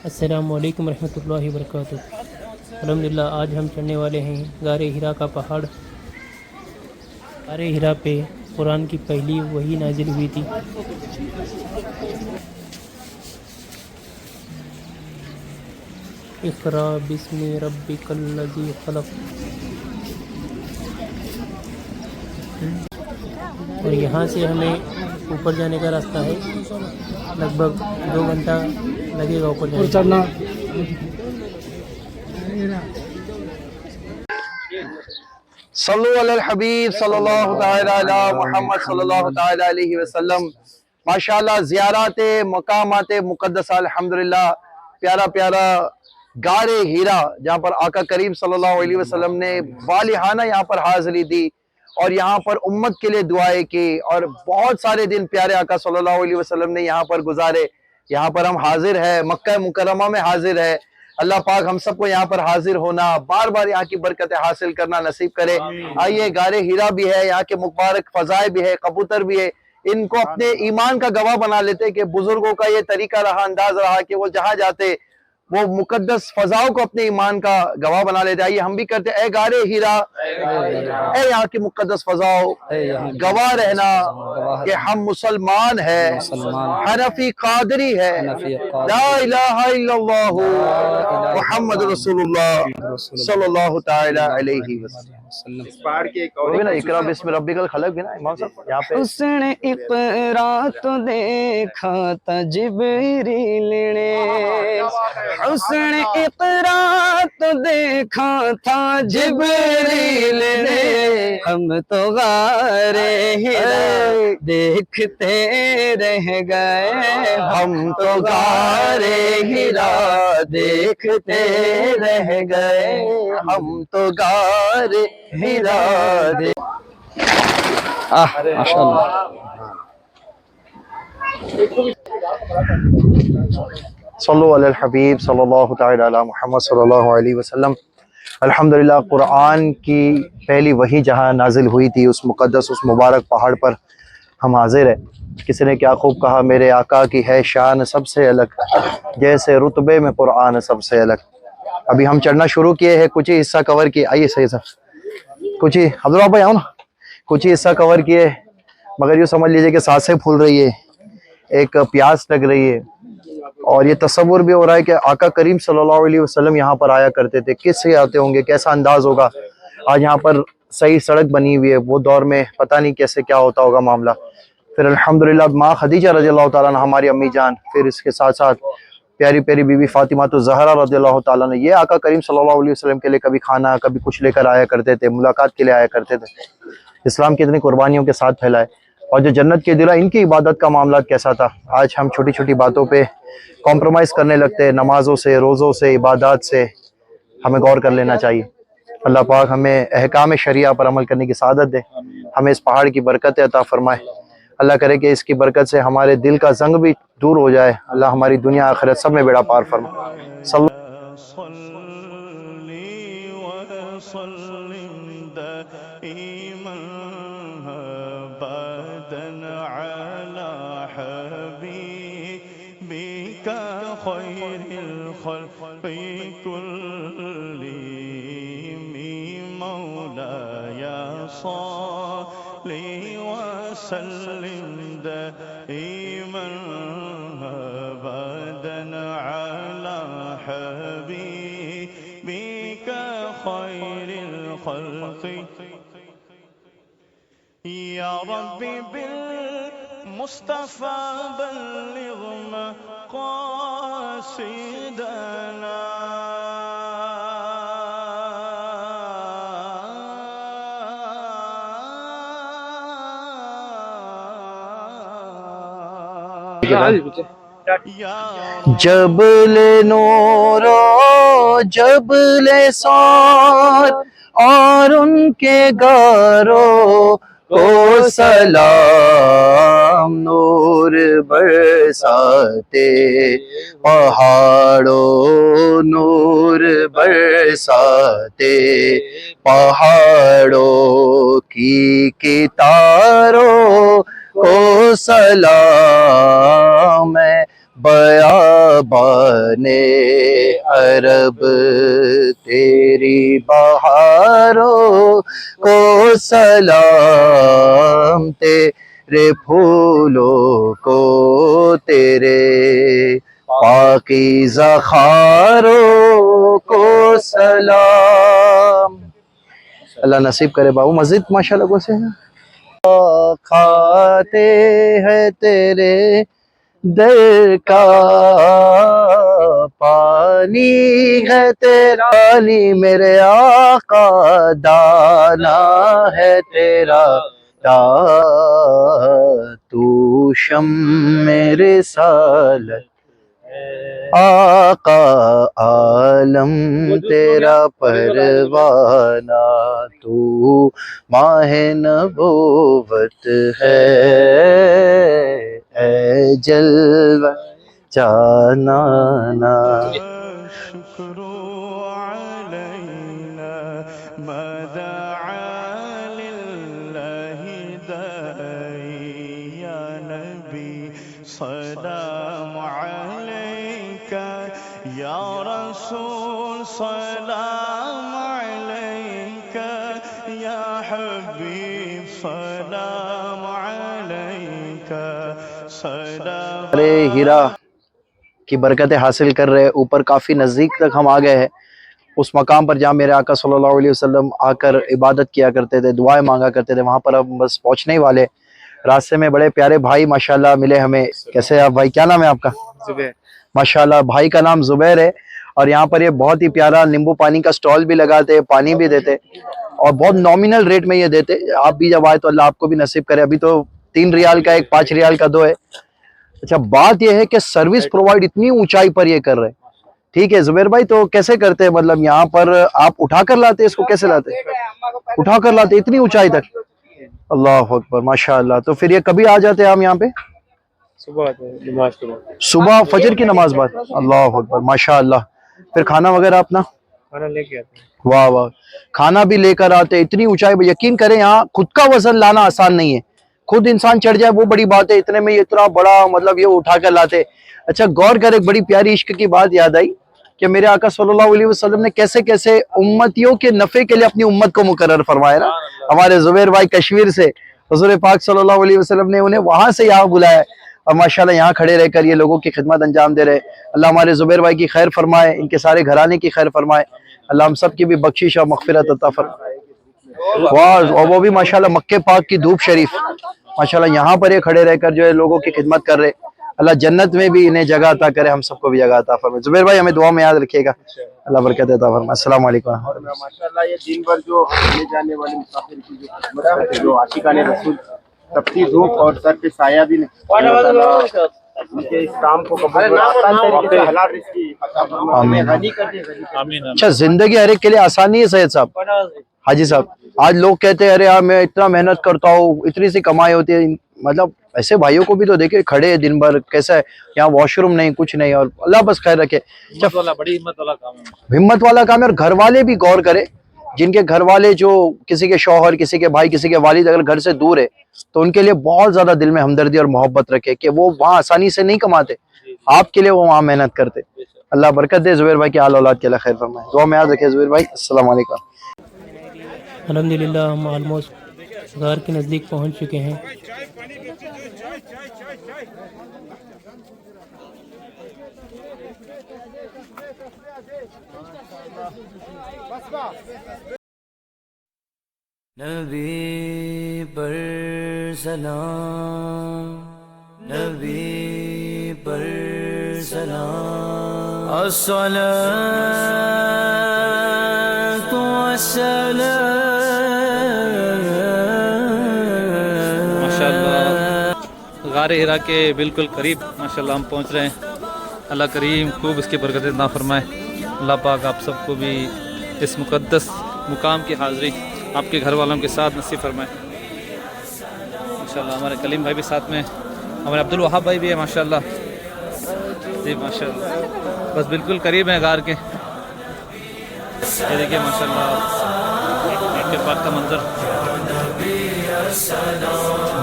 السلام علیکم ورحمۃ اللہ وبرکاتہ۔ الحمدللہ آج ہم چڑھنے والے ہیں غار ہرا کا پہاڑ۔ غار ہرا پہ قرآن کی پہلی وحی نازل ہوئی تھی۔ اقرا بسم ربک الذی خلق۔ اور یہاں سے ہمیں اوپر جانے کا راستہ ہے، لگ بھگ 2 گھنٹہ لگے گا اوپر جانے میں۔ صلو علی الحبیب صلی اللہ تعالی علی محمد صلی اللہ تعالی علیہ وسلم۔ ماشاءاللہ زیارات مقامات مقدسہ الحمدللہ، پیارا پیارا غار ہرا جہاں پر آقا کریم صلی اللہ علیہ وسلم نے والہانہ یہاں پر حاضری دی اور یہاں پر امت کے لیے دعائیں کی، اور بہت سارے دن پیارے آقا صلی اللہ علیہ وسلم نے یہاں پر گزارے۔ یہاں پر ہم حاضر ہے، مکہ مکرمہ میں حاضر ہے۔ اللہ پاک ہم سب کو یہاں پر حاضر ہونا، بار بار یہاں کی برکتیں حاصل کرنا نصیب کرے۔ آئیے، غار ہرا بھی ہے، یہاں کے مبارک فضائے بھی ہے، کبوتر بھی ہے، ان کو اپنے ایمان کا گواہ بنا لیتے کہ بزرگوں کا یہ طریقہ رہا، انداز رہا کہ وہ جہاں جاتے وہ مقدس فضاؤں کو اپنے ایمان کا گواہ بنا لیتے۔ آئیے ہم بھی کرتے، اے غار ہرا، اے یہاں کی مقدس فضاؤں، گواہ رہنا کہ ہم مسلمان ہیں، حنفی قادری ہے، لا الہ الا اللہ محمد رسول اللہ صلی اللہ تعالی علیہ وسلم۔ اقرا بسم ربک الخلق بھی نا امام صاحب یہاں پہ۔ اس نے اقرا تو دیکھا تھا جبریل نے، اس نے اقرا تو دیکھا تھا جبریل نے، ہم تو غار ہرا دیکھتے رہ گئے، ہم تو غار ہرا دیکھتے رہ گئے، ہم تو غار ہرا ماشاءاللہ۔ صلو علی الحبیب صلی اللہ تعالی علی محمد صلی اللہ علیہ وسلم۔ الحمدللہ قرآن کی پہلی وحی جہاں نازل ہوئی تھی، اس مقدس اس مبارک پہاڑ پر ہم حاضر ہیں۔ کسی نے کیا خوب کہا، میرے آقا کی ہے شان سب سے الگ، جیسے رتبے میں قرآن سب سے الگ۔ ابھی ہم چڑھنا شروع کیے ہیں، کچھ ہی حصہ کور کیے، آئیے صحیح صاحب، کچھ ہی عبداللہ بھائی آؤ نا، کچھ ہی حصہ کور کیے، مگر یہ سمجھ لیجئے کہ سانسیں پھول رہی ہے، ایک پیاس لگ رہی ہے، اور یہ تصور بھی ہو رہا ہے کہ آقا کریم صلی اللہ علیہ وسلم یہاں پر آیا کرتے تھے، کس سے آتے ہوں گے، کیسا انداز ہوگا۔ آج یہاں پر صحیح سڑک بنی ہوئی ہے، وہ دور میں پتہ نہیں کیسے کیا ہوتا ہوگا معاملہ۔ پھر الحمدللہ ماں خدیجہ رضی اللہ تعالیٰ عنہ ہماری امی جان، پھر اس کے ساتھ ساتھ پیاری پیاری بی بی فاطمہ الزہرا رضی اللہ تعالیٰ عنہ، یہ آقا کریم صلی اللہ علیہ وسلم کے لیے کبھی کھانا کبھی کچھ لے کر آیا کرتے تھے، ملاقات کے لیے آیا کرتے تھے۔ اسلام کی اتنی قربانیوں کے ساتھ پھیلا ہے، اور جو جنت کے دلہ ان کی عبادت کا معاملہ کیسا تھا۔ آج ہم چھوٹی چھوٹی باتوں پہ کمپرومائز کرنے لگتے ہیں، نمازوں سے، روزوں سے، عبادات سے ہمیں غور کر لینا چاہیے۔ اللہ پاک ہمیں احکام شریعہ پر عمل کرنے کی سعادت دے، ہمیں اس پہاڑ کی برکت عطا فرمائے۔ اللہ کرے کہ اس کی برکت سے ہمارے دل کا زنگ بھی دور ہو جائے، اللہ ہماری دنیا آخرت سب میں بیڑا پار فرمائے۔ صلی خير الخلق كلهم مولاي صل وسلم دائما أبدا على حبيبك خير الخلق يا ربي بالمصطفى بلغ مقاصدنا جبل نورو جبل سار اور ان کے غاروں کو سلام، نور برساتے پہاڑوں، نور برساتے پہاڑوں کی کتاروں کو سلام، بیابانوں بیابان عرب تیری بہاروں کو سلام، تیرے پھولوں کو تیرے پاکیزہ خاروں کو سلام۔ اللہ نصیب کرے بابو، مسجد ماشاءاللہ کو سے کھاتے ہیں تیرے در کا پانی ہے تیرا، پانی میرے آقا دانا ہے تیرا، تو شمع رسالت آقا عالم تیرا پروانہ، تو ماہ نبوت ہے اے جلوہ جانانا۔ الشكر علينا ما دعا لله داعي، يا نبي سلام عليك، يا رسول سلام عليك، يا حبيب سلام عليك، سلام ارے ہیرا کی برکتیں حاصل کر رہے، اوپر کافی نزدیک تک ہم آ گئے ہیں، اس مقام پر جہاں میرے آقا صلی اللہ علیہ وسلم آ کر عبادت کیا کرتے تھے، دعائیں مانگا کرتے تھے، وہاں پر ہم بس پہنچنے ہی والے۔ راستے میں بڑے پیارے بھائی ماشاءاللہ ملے ہمیں۔ کیسے ہیں آپ بھائی؟ کیا نام ہے آپ کا؟ زبیر۔ ماشاءاللہ بھائی کا نام زبیر ہے، اور یہاں پر یہ بہت ہی پیارا نیمبو پانی کا سٹال بھی لگاتے، پانی بھی دیتے، اور بہت نامنل ریٹ میں یہ دیتے۔ آپ بھی جب آئے تو اللہ آپ کو بھی نصیب کرے۔ ابھی تو 3 ریال کا ایک، 5 ریال کا 2 ہے۔ اچھا بات یہ ہے کہ سروس پرووائڈ اتنی اونچائی پر یہ کر رہے، ٹھیک ہے زبیر بھائی؟ تو کیسے کرتے ہیں؟ مطلب یہاں پر آپ اٹھا کر لاتے اس کو؟ کیسے لاتے؟ اٹھا کر لاتے اتنی اونچائی تک؟ اللہ اکبر ماشاءاللہ۔ تو پھر یہ کبھی آ جاتے ہیں ہم یہاں پہ؟ صبح آتے ہیں نماز کے بعد، صبح فجر کی نماز بعد؟ اللہ اکبر ماشاءاللہ۔ پھر کھانا وغیرہ اپنا؟ کھانا لے کے آتے ہیں۔ واہ واہ، کھانا بھی لے کر آتے اتنی اونچائی پہ؟ یقین کریں یہاں خود کا وزن لانا آسان نہیں ہے، خود انسان چڑھ جائے وہ بڑی بات ہے، اتنے میں یہ اتنا بڑا مطلب یہ اٹھا کر لاتے۔ اچھا غور کر، ایک بڑی پیاری عشق کی بات یاد آئی کہ میرے آقا صلی اللہ علیہ وسلم نے کیسے کیسے امتیوں کے نفع کے لیے اپنی امت کو مقرر فرمایا نا۔ ہمارے زبیر بھائی کشمیر سے حضور پاک صلی اللہ علیہ وسلم نے انہیں وہاں سے یہاں بلایا، اور ماشاءاللہ یہاں کھڑے رہ کر یہ لوگوں کی خدمت انجام دے رہے۔ اللہ ہمارے زبیر بھائی کی خیر فرمائے، ان کے سارے گھرانے کی خیر فرمائے، اللہ ہم سب کی بھی بخشش اور مغفرت عطا فرمائے۔ واہ، اور وہ بھی ماشاءاللہ مکے پاک کی دھوپ شریف، ماشاءاللہ یہاں پر یہ کھڑے رہ کر جو ہے لوگوں کی خدمت کر رہے۔ اللہ جنت میں بھی انہیں جگہ عطا کرے، ہم سب کو بھی جگہ عطا فرمائے۔ زبیر بھائی ہمیں دعا میں یاد رکھیے گا، اللہ برکت عطا فرمائے۔ السلام علیکم۔ ماشاءاللہ یہ دن بھر جو آنے جانے والے مسافر کی جو خدمت کرتے ہیں، جو عاشقان رسول تپتی دھوپ اور سر پہ سایہ بھی نہیں، ان کے اس کام کو قبول فرمائے، حلال رزق کی عطا فرمائے، ہمیں غنی کر دے۔ اچھا زندگی ہر ایک کے لیے آسان نہیں ہے سید صاحب، حاجی صاحب۔ آج لوگ کہتے ہیں ارے یار میں اتنا محنت کرتا ہوں، اتنی سی کمائی ہوتی ہے، مطلب ایسے بھائیوں کو بھی تو دیکھیں کھڑے ہیں دن بھر، کیسا ہے یہاں واش روم نہیں، کچھ نہیں، اور اللہ بس خیر رکھے۔ بڑی ہمت والا کام ہے، ہمت والا کام ہے، اور گھر والے بھی غور کرے، جن کے گھر والے جو کسی کے شوہر، کسی کے بھائی، کسی کے والد اگر گھر سے دور ہے تو ان کے لیے بہت زیادہ دل میں ہمدردی اور محبت رکھے کہ وہ وہاں آسانی سے نہیں کماتے، آپ کے لیے وہ وہاں محنت کرتے۔ اللہ برکت دے زبیر بھائی کے آل اولاد کے اللہ خیر فرمائے، دعا میں یاد رکھے زبیر بھائی۔ السلام علیکم۔ الحمدللہ ہم آلموسٹ غار کے نزدیک پہنچ چکے ہیں۔ نبی پر سلام، نبی پر سلام، الصلاۃ والسلام۔ ماشاءاللہ غار ہرا کے بالکل قریب ماشاءاللہ ہم پہنچ رہے ہیں۔ اللہ کریم خوب اس کی برکت عطا فرمائے۔ اللہ پاک آپ سب کو بھی اس مقدس مقام کی حاضری آپ کے گھر والوں کے ساتھ نصیب فرمائے۔ ماشاءاللہ ہمارے کلیم بھائی بھی ساتھ میں، ہمارے عبدالوہاب بھائی بھی ہے ماشاءاللہ جی ماشاءاللہ، بس بالکل قریب ہیں غار کے۔ یہ دیکھیے ماشاءاللہ کے پاک کا منظر۔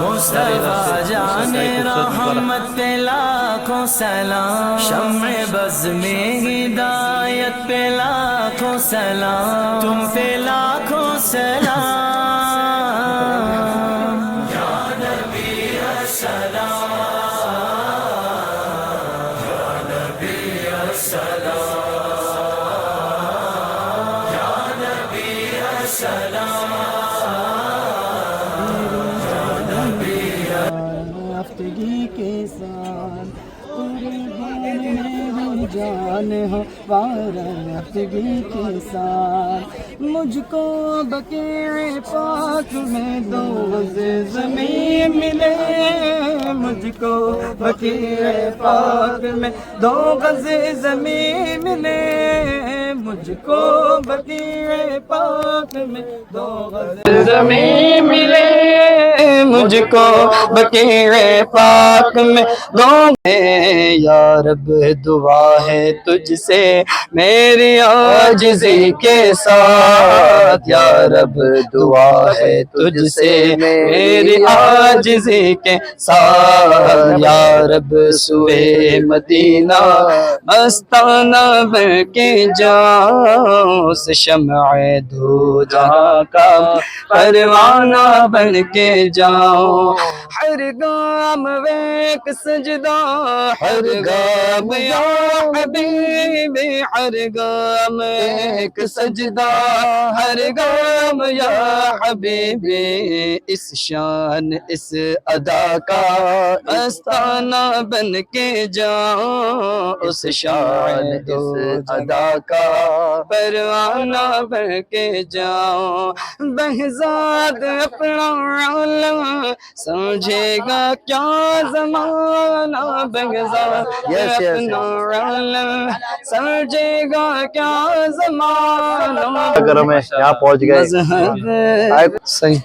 مصطفیٰ جان رحمت پہ لاکھوں سلام، شمع بز میں ہدایت پہ لاکھوں سلام، تم پہ لاکھوں سلام، یا نبی السلام، یا نبی السلام، یا نبی السلام، ہفتگی کے ساتھ میری جان ہو پار ہفتگی کے ساتھ، مجھ کو بقیع پاک میں دو غز زمین ملے، مجھ کو بقیع پاک میں دو غز زمین ملے، مجھ کو بقیع پاک میں دو غز زمین ملے، مجھ کو بقیع پاک میں دو، یا رب دعا ہے تجھ سے میری عاجزی کے ساتھ، یا رب دعا ہے تجھ سے میری عاجزی کے ساتھ، یا رب سوئے مدینہ مستانہ بن کے جاؤں، سے شمع دو جہاں کا پروانہ بن کے جاؤں، ہر گام ایک سجدہ، ہر گام یا حبیبی، ہر گام ایک سجدہ، ہر گام یا حبیبی، اس شان اس ادا کا مستانہ بن کے جاؤں، اس شان اس ادا کا پروانہ بن کے جاؤں، بہزاد اپنا عالم سمجھے گا کیا زمانہ، بہزاد اپنا عالم سمجھے گا کیا زمانہ، کرم ہے یہاں پہنچ گئے۔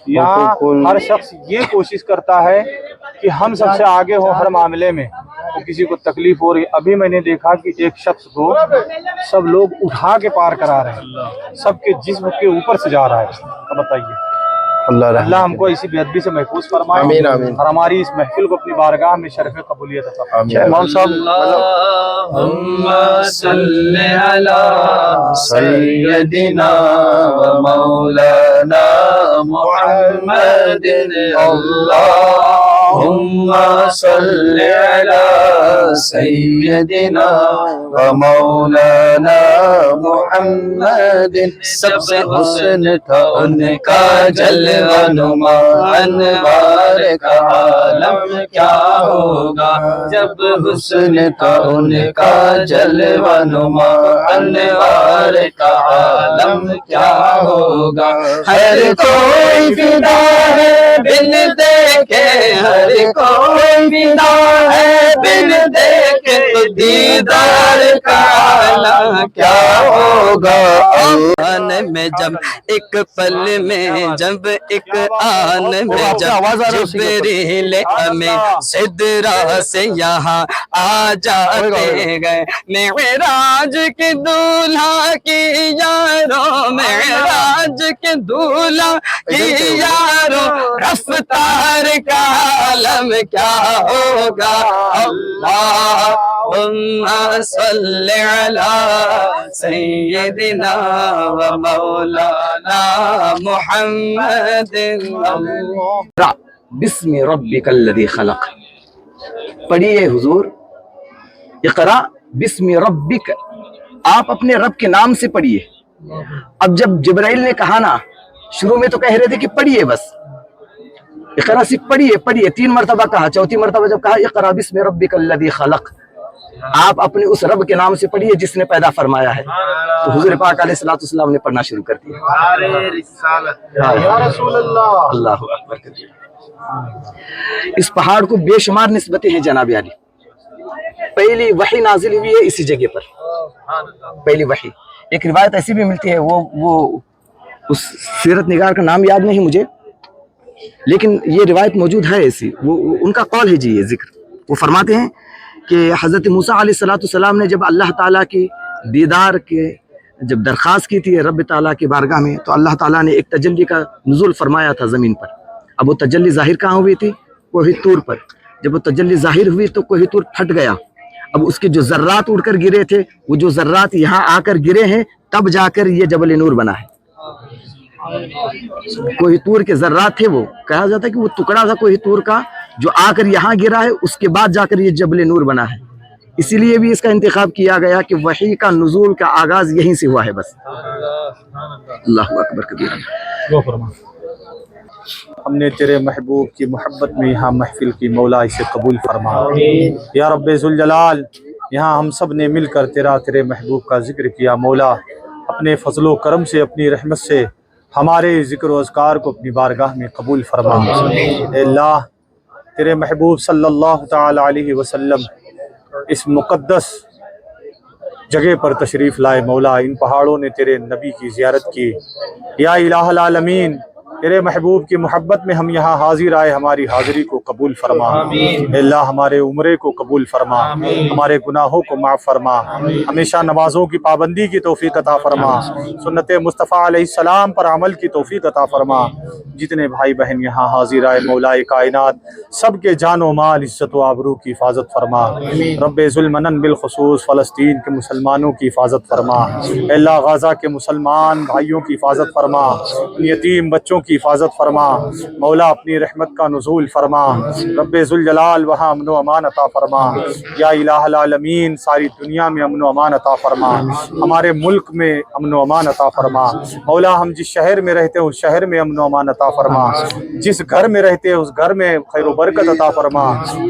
یہاں ہر شخص یہ کوشش کرتا ہے کہ ہم سب سے آگے ہو ہر معاملے میں، تو کسی کو تکلیف ہو رہی، ابھی میں نے دیکھا کہ ایک شخص کو سب لوگ اٹھا کے پار کرا رہے ہیں، سب کے جسم کے اوپر سے جا رہا ہے، تو بتائیے اللہ ہم کو اسی بے ادبی سے محفوظ فرمائے، آمین آمین، اور ہماری اس محفل کو اپنی بارگاہ میں شرف قبولیت عطا فرمائے۔ امام صاحب اللہم صلی علی سیدنا و مولانا محمد، اللہم صلی علی سیدنا و مولانا محمد، سب سے حسن تھا ان کا جلوہ نما، انوار کا عالم کیا ہوگا جب حسن تھا ان کا جلوہ نما، انوار کا عالم کیا ہوگا، ہر کوئی فدا ہے بن دیکھے، ہر کوئی فدا ہے بن دیکھے، دیدار کا عالم کیا ہوگا، آن میں جب ایک پل میں، جب ایک آن میں جب جبریل امین سدرا سے یہاں آ جاتے گئے، معراج کے دولہا کی یاروں، معراج کے دولہا کی یاروں، رفتار کا عالم کیا ہوگا، اللہم صلی علی سیدنا و مولانا محمد، بسم ربک الذی خلق، پڑھیے حضور، اقرا بسم ربک، آپ اپنے رب کے نام سے پڑھیے۔ اب جب جبرائیل نے کہا نا، شروع میں تو کہہ رہے تھے کہ پڑھیے بس، اقرا صرف پڑھیے پڑھیے، 3 مرتبہ کہا، چوتھی مرتبہ جب کہا اقرا بسم ربک الذی خلق، آپ اپنے اس رب کے نام سے پڑھیے جس نے پیدا فرمایا ہے۔ تو حضور پاک علیہ الصلوۃ والسلام نے پڑھنا شروع کر دیا، یا رسول اللہ، اللہ اکبر کبیرہ۔ اس پہاڑ کو بے شمار نسبتیں ہیں جناب علی، پہلی وحی نازل ہوئی ہے اسی جگہ پر، پہلی وحی۔ ایک روایت ایسی بھی ملتی ہے، وہ اس سیرت نگار کا نام یاد نہیں مجھے، لیکن یہ روایت موجود ہے ایسی، وہ ان کا قول ہے جی، یہ ذکر وہ فرماتے ہیں کہ حضرت موسیٰ علیہ السلام نے جب اللہ تعالیٰ کی دیدار کے جب درخواست کی تھی رب تعالیٰ کی بارگاہ میں، تو اللہ تعالیٰ نے ایک تجلی کا نزول فرمایا تھا زمین پر، اب وہ تجلی ظاہر کہاں ہوئی تھی؟ کوہ طور پر. جب وہ تجلی ظاہر ہوئی تو کوہ طور پھٹ گیا. اب اس کے جو ذرات اڑ کر گرے تھے وہ جو ذرات یہاں آ کر گرے ہیں تب جا کر یہ جبل نور بنا ہے. کوہ طور کے ذرات تھے، وہ کہا جاتا ہے کہ وہ ٹکڑا تھا کوہ طور کا جو آ کر یہاں گرا ہے، اس کے بعد جا کر یہ جبل نور بنا ہے. اسی لیے بھی اس کا انتخاب کیا گیا کہ وحی کا نزول کا آغاز یہیں سے ہوا ہے. بس اللہ اکبر کبیرہ. ہم نے تیرے محبوب کی محبت میں یہاں محفل کی، مولا اسے قبول فرما. یا رب ذوالجلال، یہاں ہم سب نے مل کر تیرے محبوب کا ذکر کیا. مولا اپنے فضل و کرم سے، اپنی رحمت سے ہمارے ذکر و اذکار کو اپنی بارگاہ میں قبول فرما. اے اللہ، تیرے محبوب صلی اللہ تعالی علیہ وسلم اس مقدس جگہ پر تشریف لائے. مولا ان پہاڑوں نے تیرے نبی کی زیارت کی. یا الہ العالمین، تیرے محبوب کی محبت میں ہم یہاں حاضر آئے، ہماری حاضری کو قبول فرما. اے اللہ، ہمارے عمرے کو قبول فرما، ہمارے گناہوں کو معاف فرما، ہمیشہ نمازوں کی پابندی کی توفیق عطا فرما، سنت مصطفیٰ علیہ السلام پر عمل کی توفیق عطا فرما. جتنے بھائی بہن یہاں حاضر آئے، مولا کائنات سب کے جان و مال، عزت و آبرو کی حفاظت فرما. رب ذوالمنن بالخصوص فلسطین کے مسلمانوں کی حفاظت فرما. اے اللہ، غزہ کے مسلمان بھائیوں کی حفاظت فرما، یتیم بچوں کی حفاظت فرما. مولا اپنی رحمت کا نزول فرما. رب ذوالجلال وہاں امن و امان عطا فرما. یا الہ العالمین، ساری دنیا میں امن و امان عطا فرما، ہمارے ملک میں امن و امان عطا فرما. مولا ہم جس شہر میں رہتے ہیں اس شہر میں امن و امان عطا فرما. جس گھر میں رہتے ہیں اس گھر میں خیر و برکت عطا فرما.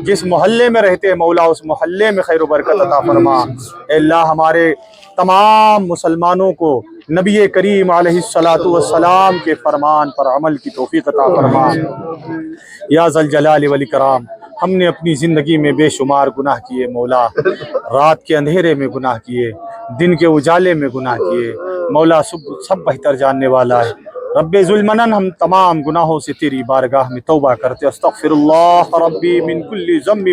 جس محلے میں رہتے ہیں مولا اس محلے میں خیر و برکت عطا فرما. اے اللہ، ہمارے تمام مسلمانوں کو نبی کریم علیہ السلام کے فرمان پر عمل کی توفیق عطا فرما. یا ذا الجلال والاکرام، ہم نے اپنی زندگی میں بے شمار گناہ کیے. مولا رات کے اندھیرے میں گناہ کیے، دن کے اجالے میں گناہ کیے. مولا سب بہتر جاننے والا ہے. رب ذوالمنن، ہم تمام گناہوں سے تیری بارگاہ میں توبہ کرتے. استغفر اللہ ربی من کل ذنب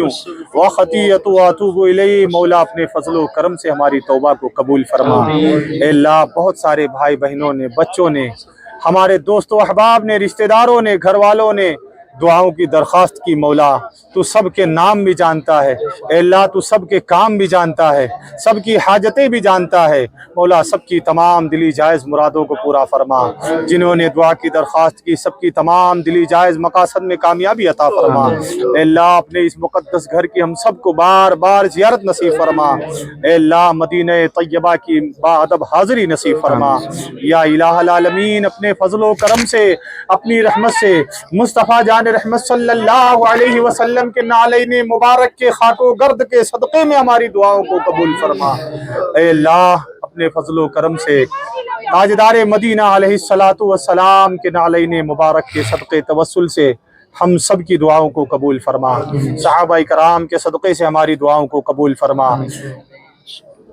وخطیئۃ واتوب الیہ. مولا اپنے فضل و کرم سے ہماری توبہ کو قبول فرما. اے اللہ، بہت سارے بھائی بہنوں نے، بچوں نے، ہمارے دوست و احباب نے، رشتہ داروں نے، گھر والوں نے دعاؤں کی درخواست کی. مولا تو سب کے نام بھی جانتا ہے. اے اللہ، تو سب کے کام بھی جانتا ہے، سب کی حاجتیں بھی جانتا ہے. مولا سب کی تمام دلی جائز مرادوں کو پورا فرما. جنہوں نے دعا کی درخواست کی سب کی تمام دلی جائز مقاصد میں کامیابی عطا فرما. اے اللہ، اپنے اس مقدس گھر کی ہم سب کو بار بار زیارت نصیب فرما. اے اللہ، مدینہ طیبہ کی باادب حاضری نصیب فرما. یا الہ العالمین، اپنے فضل و کرم سے، اپنی رحمت سے مصطفیٰ جان رحمت صلی اللہ علیہ وسلم کے نالین مبارک کے خاک و گرد کے صدقے میں ہماری دعاؤں کو قبول فرما. اے اللہ، اپنے فضل و کرم سے تاجدار مدینہ علیہ السلام کے نالین مبارک کے صدقے توسل سے ہم سب کی دعاؤں کو قبول فرما. صحابہ کرام کے صدقے سے ہماری دعاؤں کو قبول فرما.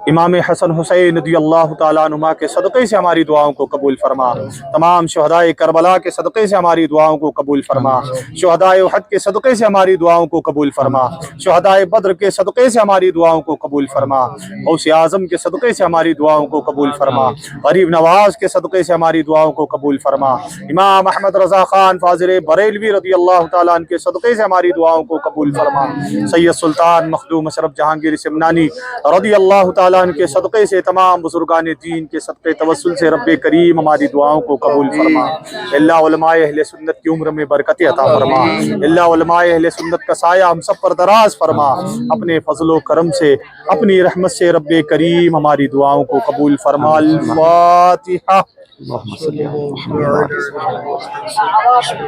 امام حسن حسین رضی اللہ تعالیٰ عنہما کے صدقے سے ہماری دعاؤں کو قبول فرما. تمام شہدائے کربلا کے صدقے سے ہماری دعاؤں کو قبول فرما. شہدائے احد کے صدقے سے ہماری دعاؤں کو قبول فرما. شہدائے بدر کے صدقے سے ہماری دعاؤں کو قبول فرما. غوث اعظم کے صدقے سے ہماری دعاؤں کو قبول فرما. غریب نواز کے صدقے سے ہماری دعاؤں کو قبول فرما. امام احمد رضا خان فاضل بریلوی رضی اللہ تعالیٰ عنہ کے صدقے سے ہماری دعاؤں کو قبول فرما. سید سلطان مخدوم اشرف جہانگیر سمنانی رضی اللہ تعالیٰ ان کے صدقے سے، تمام بزرگان دین کے صدقے توسل سے رب کریم ہماری دعاؤں کو قبول فرما. اللہ، علماء اہل سنت کی عمر میں برکت عطا فرما. اللہ، علماء اہل سنت کا سایہ ہم سب پر دراز فرما. اپنے فضل و کرم سے، اپنی رحمت سے رب کریم ہماری دعاؤں کو قبول فرما. الفاتحہ.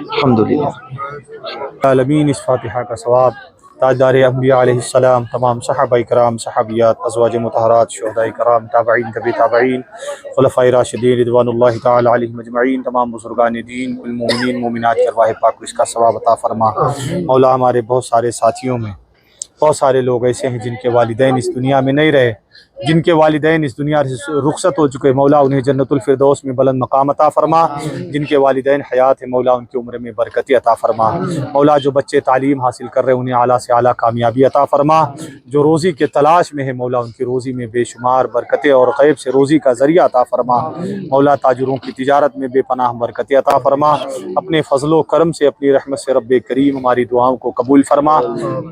الحمدللہ. عالمین، اس فاتحہ کا ثواب تاجدار انبیاء علیہ السلام، تمام صحابہ کرام، صحابیات، ازواج مطہرات، شہداء کرام، تابعین، طبی تابعین، خلفائے راشدین رضوان اللہ تعالی علیہم اجمعین، تمام بزرگان دین، المومنین مومنات کی ارواح پاک کو اس کا ثواب عطا فرما. مولا، ہمارے بہت سارے ساتھیوں میں بہت سارے لوگ ایسے ہیں جن کے والدین اس دنیا میں نہیں رہے. جن کے والدین اس دنیا سے رخصت ہو چکے مولا انہیں جنت الفردوس میں بلند مقام عطا فرما، جن کے والدین حیات ہیں مولا ان کی عمر میں برکتی عطا فرما، مولا جو بچے تعلیم حاصل کر رہے ہیں انہیں اعلیٰ سے اعلیٰ کامیابی عطا فرما، جو روزی کے تلاش میں ہے مولا ان کی روزی میں بے شمار برکتیں اور غیب سے روزی کا ذریعہ عطا فرما، مولا تاجروں کی تجارت میں بے پناہ برکتیں عطا فرما، اپنے فضل و کرم سے اپنی رحمت سے رب کریم ہماری دعاؤں کو قبول فرما،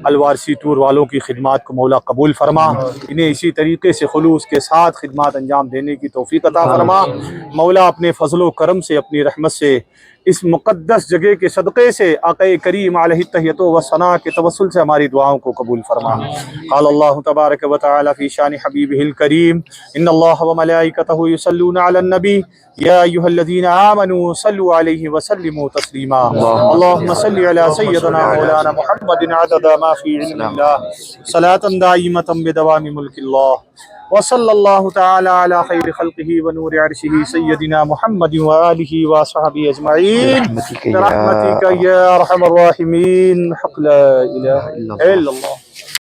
الوارسی ٹور والوں کی خدمات کو مولا قبول فرما، انہیں اسی طریقے سے خلوص کے ساتھ خدمات انجام دینے کی توفیق عطا فرما، مولا اپنے فضل و کرم سے اپنی رحمت سے اس مقدس جگہ کے صدقے سے آقا کریم علیہ التحیۃ و ثنا کے توسل سے ہماری دعاؤں کو قبول فرما۔ قال اللہ تبارک و تعالی فی شان حبیبہ الکریم ان اللہ و ملائکتہ یصلون علی النبی یا ایھا الذین آمنوا صلوا علیہ وسلموا تسلیما اللهم صل علی سیدنا مولانا محمد عدد ما فی علم اللہ صلاۃ دائمۃ بدوام ملک اللہ وصلی اللہ تعالی علی خیر خلقہ ونور عرشہ سیدنا محمد وآلہ وصحبہ اجمعین برحمتک یا ارحم الراحمین حق لا الہ الا اللہ۔